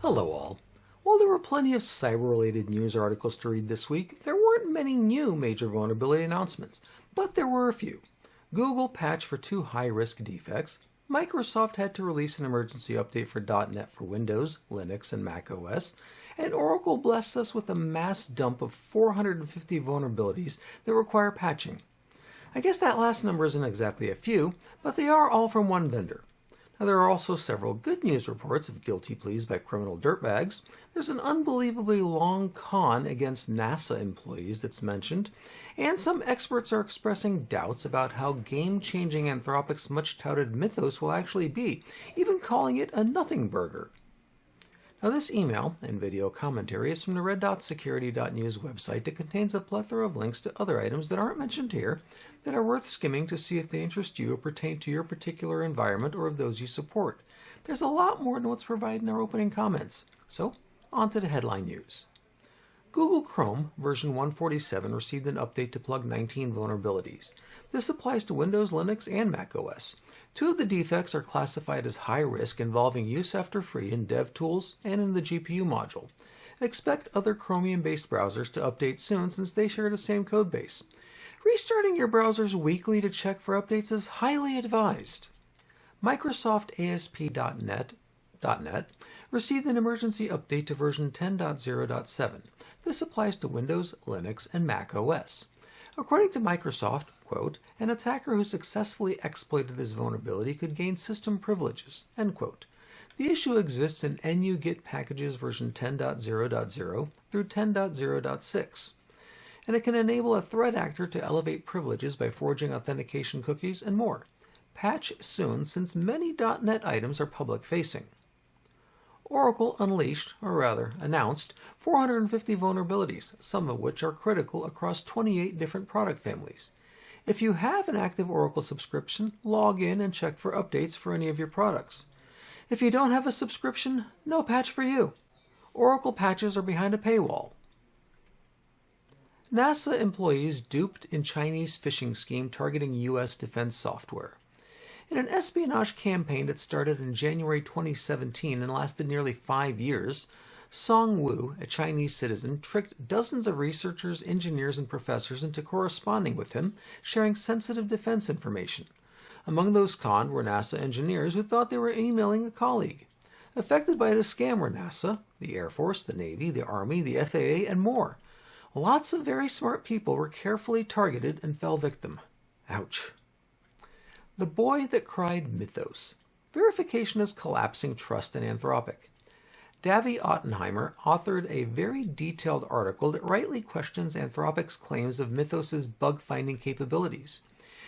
Hello all. While there were plenty of cyber-related news articles to read this week, there weren't many new major vulnerability announcements, but there were a few. Google patched for 2 high-risk defects, Microsoft had to release an emergency update for .NET for Windows, Linux, and Mac OS, and Oracle blessed us with a mass dump of 450 vulnerabilities that require patching. I guess that last number isn't exactly a few, but they are all from one vendor. Now, there are also several good news reports of guilty pleas by criminal dirtbags. There's an unbelievably long con against NASA employees that's mentioned, and some experts are expressing doubts about how game-changing Anthropic's much-touted Mythos will actually be, even calling it a nothing burger. Now, this email and video commentary is from the RedDotSecurity.news website that contains a plethora of links to other items that aren't mentioned here that are worth skimming to see if they interest you or pertain to your particular environment or of those you support. There's a lot more than what's provided in our opening comments. So, on to the headline news. Google Chrome version 147 received an update to plug 19 vulnerabilities. This applies to Windows, Linux, and Mac OS. 2 of the defects are classified as high risk, involving use after free in DevTools and in the GPU module. Expect other Chromium-based browsers to update soon since they share the same codebase. Restarting your browsers weekly to check for updates is highly advised. Microsoft ASP.NET received an emergency update to version 10.0.7. This applies to Windows, Linux, and Mac OS. According to Microsoft, quote, an attacker who successfully exploited this vulnerability could gain system privileges, end quote. The issue exists in NuGet packages version 10.0.0 through 10.0.6, and it can enable a threat actor to elevate privileges by forging authentication cookies and more. Patch soon, since many .NET items are public-facing. Oracle unleashed, or rather announced, 450 vulnerabilities, some of which are critical across 28 different product families. If you have an active Oracle subscription, log in and check for updates for any of your products. If you don't have a subscription, no patch for you. Oracle patches are behind a paywall. NASA employees duped in Chinese phishing scheme targeting U.S. defense software. In an espionage campaign that started in January 2017 and lasted nearly 5 years, Song Wu, a Chinese citizen, tricked dozens of researchers, engineers, and professors into corresponding with him, sharing sensitive defense information. Among those conned were NASA engineers who thought they were emailing a colleague. Affected by this scam were NASA, the Air Force, the Navy, the Army, the FAA, and more. Lots of very smart people were carefully targeted and fell victim. Ouch. The Boy That Cried Mythos. Verification is collapsing trust in Anthropic. Davy Ottenheimer authored a very detailed article that rightly questions Anthropic's claims of Mythos's bug-finding capabilities.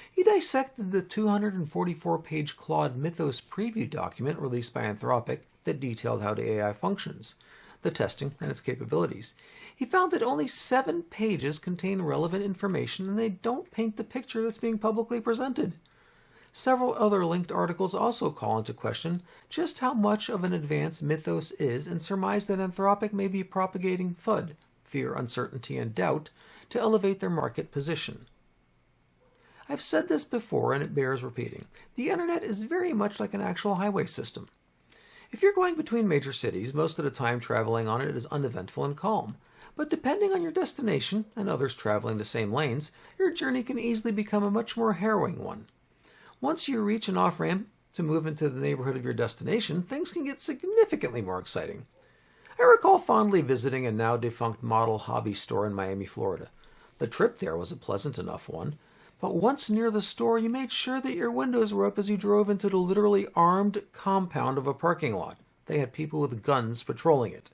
He dissected the 244-page Claude Mythos preview document released by Anthropic that detailed how the AI functions, the testing, and its capabilities. He found that only 7 pages contain relevant information and they don't paint the picture that's being publicly presented. Several other linked articles also call into question just how much of an advance Mythos is and surmise that Anthropic may be propagating FUD, fear, uncertainty, and doubt, to elevate their market position. I've said this before and it bears repeating. The internet is very much like an actual highway system. If you're going between major cities, most of the time traveling on it is uneventful and calm. But depending on your destination and others traveling the same lanes, your journey can easily become a much more harrowing one. Once you reach an off-ramp to move into the neighborhood of your destination, things can get significantly more exciting. I recall fondly visiting a now-defunct model hobby store in Miami, Florida. The trip there was a pleasant enough one, but once near the store, you made sure that your windows were up as you drove into the literally armed compound of a parking lot. They had people with guns patrolling it.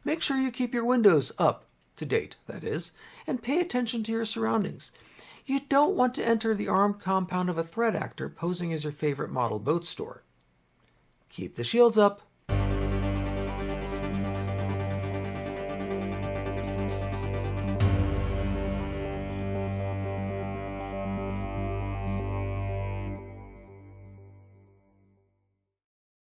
Make sure you keep your windows up, to date, that is, and pay attention to your surroundings. You don't want to enter the armed compound of a threat actor posing as your favorite model boat store. Keep the shields up.